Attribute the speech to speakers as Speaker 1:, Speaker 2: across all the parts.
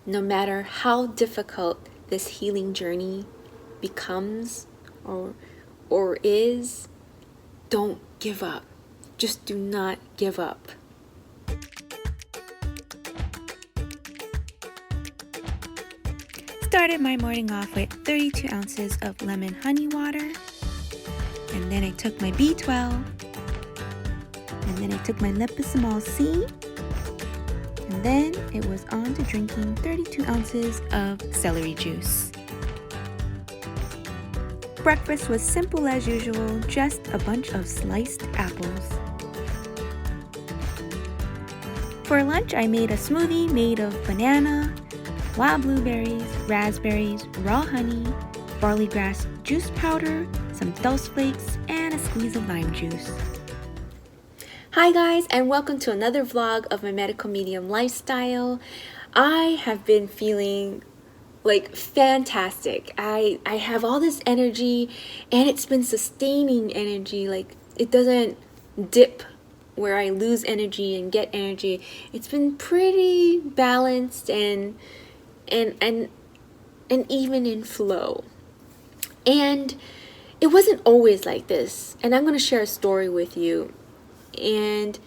Speaker 1: no matter how difficult this healing journey becomes or is, don't give up. Just do not give up.
Speaker 2: Started my morning off with 32 ounces of lemon honey water, and then I took my B12, and then I took my liposomol C, and then it was on to drinking 32 ounces of celery juice. Breakfast was simple as usual, just a bunch of sliced apples. For lunch, I made a smoothie made of banana, wild blueberries, raspberries, raw honey, barley grass juice powder, some dulse flakes, and a squeeze of lime juice.
Speaker 1: Hi guys, and welcome to another vlog of my medical medium lifestyle. I have been feeling like fantastic. I have all this energy, and it's been sustaining energy. Like, it doesn't dip where I lose energy and get energy. It's been pretty balanced and even in flow. And it wasn't always like this. And I'm going to share a story with you. And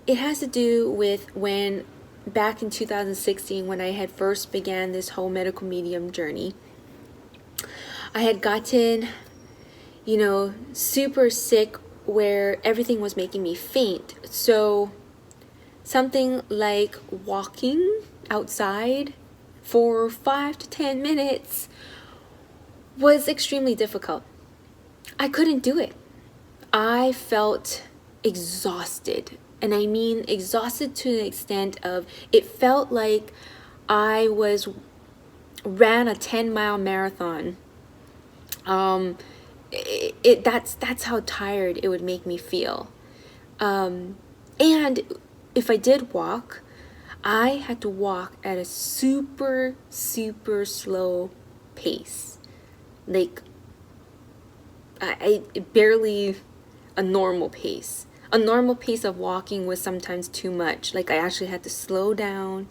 Speaker 1: it has to do with when back in 2016, when I had first began this whole medical medium journey, I had gotten, super sick where everything was making me faint. So something like walking outside for 5 to 10 minutes was extremely difficult. I couldn't do it. I felt exhausted. And I mean exhausted to the extent of it felt like I ran a 10-mile marathon. That's how tired it would make me feel. And if I did walk, I had to walk at a super, super slow pace. Like, I barely a normal pace. A normal pace of walking was sometimes too much. Like, I actually had to slow down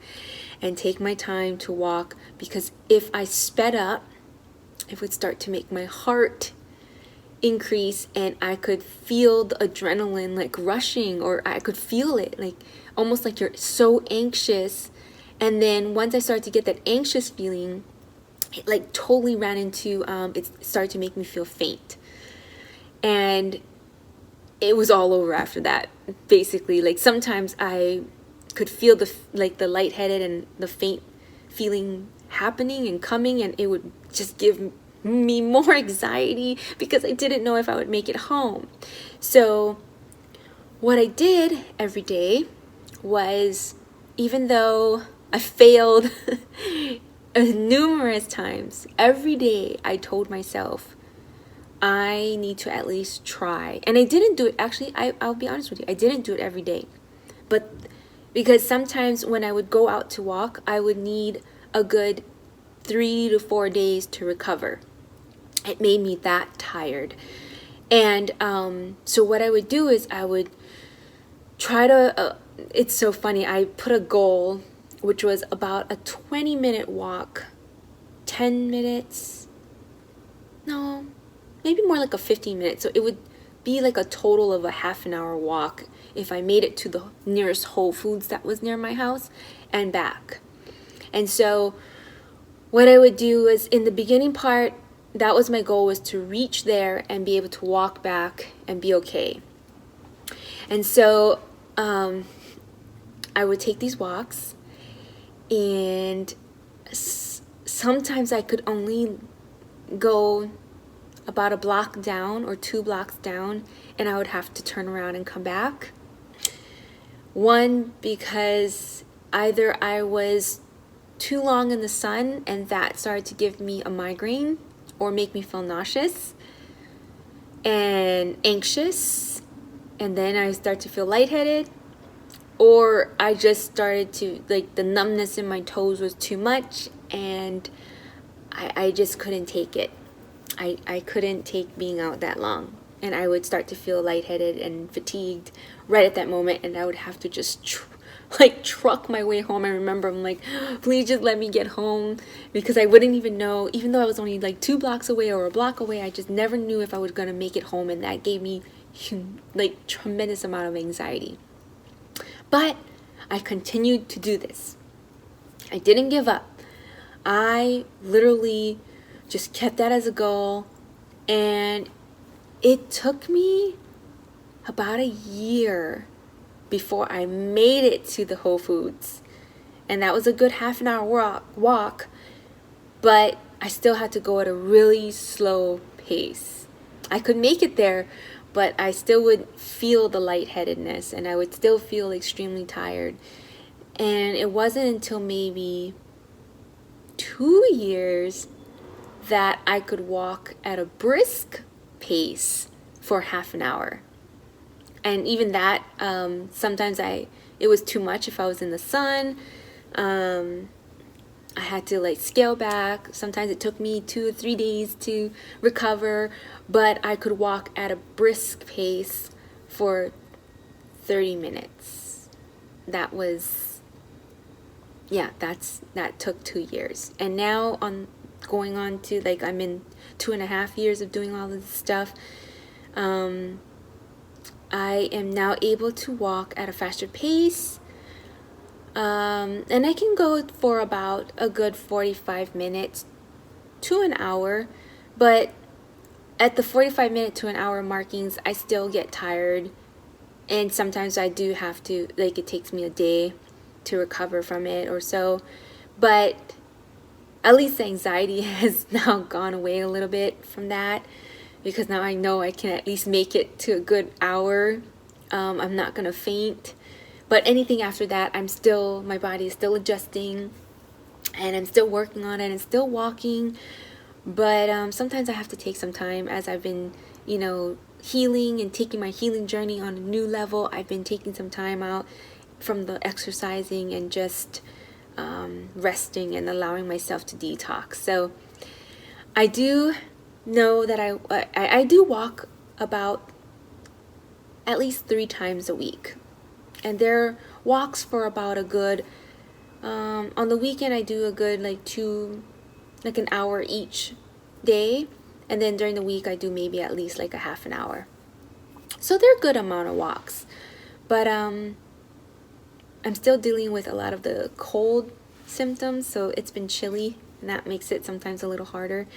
Speaker 1: and take my time to walk, because if I sped up, it would start to make my heart increase, and I could feel the adrenaline like rushing, or I could feel it like almost like you're so anxious. And then once I started to get that anxious feeling, it like totally ran into it started to make me feel faint. And it was all over after that. Basically, like, sometimes I could feel the lightheaded and the faint feeling happening and coming, and it would just give me more anxiety because I didn't know if I would make it home. So what I did every day was, even though I failed numerous times, every day I told myself, I need to at least try. And I didn't do it. Actually, I'll be honest with you, I didn't do it every day. But because sometimes when I would go out to walk, I would need a good 3 to 4 days to recover. It made me that tired. And so what I would do is I would try to, it's so funny, I put a goal, which was about a 20-minute walk, 10 minutes, no, maybe more like a 15 minutes. So it would be like a total of a half an hour walk if I made it to the nearest Whole Foods that was near my house and back. And so what I would do is, in the beginning part, that was my goal, was to reach there and be able to walk back and be okay. And so I would take these walks, and sometimes I could only go about a block down or 2 blocks down, and I would have to turn around and come back. One, because either I was too long in the sun and that started to give me a migraine or make me feel nauseous and anxious, and then I start to feel lightheaded, or I just started to, like, the numbness in my toes was too much, and I just couldn't take it. I couldn't take being out that long, and I would start to feel lightheaded and fatigued right at that moment, and I would have to just like truck my way home. I remember I'm like, please just let me get home, because I wouldn't even know, even though I was only like 2 blocks away or a block away, I just never knew if I was going to make it home, and that gave me like tremendous amount of anxiety. But I continued to do this. I didn't give up. I literally just kept that as a goal, and it took me about a year before I made it to the Whole Foods. And that was a good half an hour walk, but I still had to go at a really slow pace. I could make it there, but I still would feel the lightheadedness, and I would still feel extremely tired. And it wasn't until maybe 2 years that I could walk at a brisk pace for half an hour. And even that, sometimes it was too much if I was in the sun. I had to like scale back. Sometimes it took me 2 or 3 days to recover, but I could walk at a brisk pace for 30 minutes. That took 2 years. And now going on to like, I'm in 2.5 years of doing all of this stuff. I am now able to walk at a faster pace, and I can go for about a good 45 minutes to an hour, but at the 45 minute to an hour markings, I still get tired, and sometimes I do have to, like, it takes me a day to recover from it or so, but at least the anxiety has now gone away a little bit from that, because now I know I can at least make it to a good hour. I'm not gonna faint, but anything after that, my body is still adjusting, and I'm still working on it and still walking. But sometimes I have to take some time, as I've been, healing and taking my healing journey on a new level. I've been taking some time out from the exercising and just resting and allowing myself to detox. So I do know that I do walk about at least 3 times a week, and they're walks for about a good on the weekend I do a good like an hour each day, and then during the week I do maybe at least like a half an hour. So they're a good amount of walks, but I'm still dealing with a lot of the cold symptoms, so it's been chilly, and that makes it sometimes a little harder.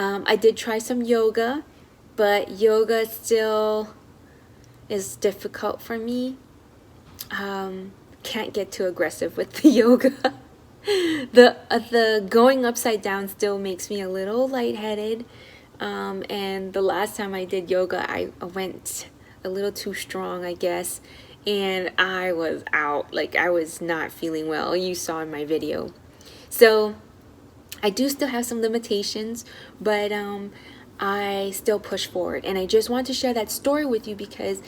Speaker 1: I did try some yoga, but yoga still is difficult for me. Can't get too aggressive with the yoga. The going upside down still makes me a little lightheaded. And the last time I did yoga, I went a little too strong, I guess, and I was out. Like, I was not feeling well. You saw in my video. So I do still have some limitations, but I still push forward. And I just want to share that story with you because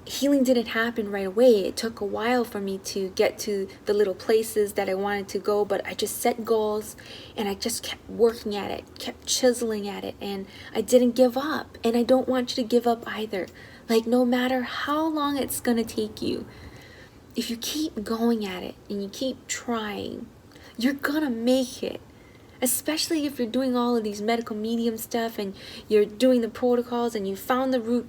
Speaker 1: healing didn't happen right away. It took a while for me to get to the little places that I wanted to go, but I just set goals and I just kept working at it, kept chiseling at it, and I didn't give up. And I don't want you to give up either. Like, no matter how long it's going to take you, if you keep going at it and you keep trying, you're going to make it. Especially if you're doing all of these medical medium stuff and you're doing the protocols and you found the root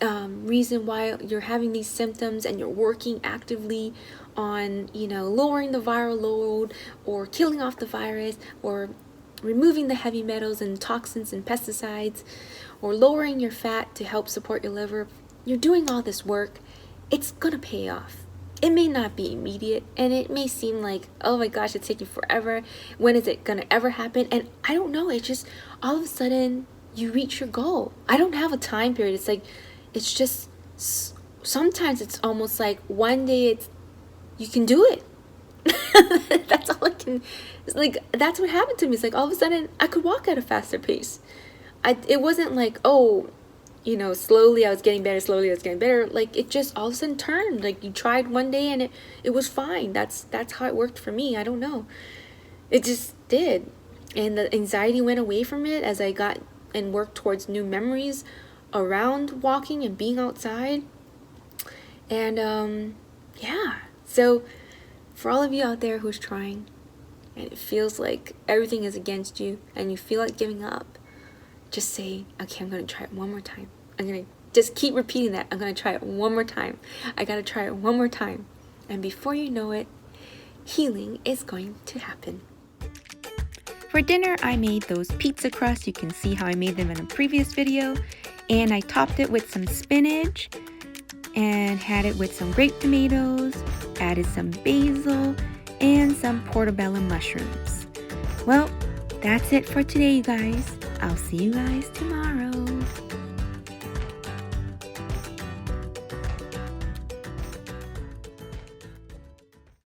Speaker 1: reason why you're having these symptoms, and you're working actively on, lowering the viral load or killing off the virus or removing the heavy metals and toxins and pesticides or lowering your fat to help support your liver. You're doing all this work. It's going to pay off. It may not be immediate, and it may seem like, oh my gosh, it's taking forever. When is it going to ever happen? And I don't know. It's just all of a sudden you reach your goal. I don't have a time period. It's just sometimes it's almost like one day you can do it. That's all I can. It's like, that's what happened to me. It's like all of a sudden I could walk at a faster pace. It wasn't like, slowly I was getting better, slowly I was getting better. Like, it just all of a sudden turned. Like, you tried one day and it was fine. That's how it worked for me. I don't know. It just did. And the anxiety went away from it as I got and worked towards new memories around walking and being outside. And So for all of you out there who's trying and it feels like everything is against you and you feel like giving up, just say, okay, I'm going to try it one more time. I'm going to just keep repeating that. I'm going to try it one more time. I got to try it one more time. And before you know it, healing is going to happen.
Speaker 2: For dinner, I made those pizza crusts. You can see how I made them in a previous video. And I topped it with some spinach and had it with some grape tomatoes, added some basil, and some portobello mushrooms. Well, that's it for today, you guys. I'll see you guys tomorrow.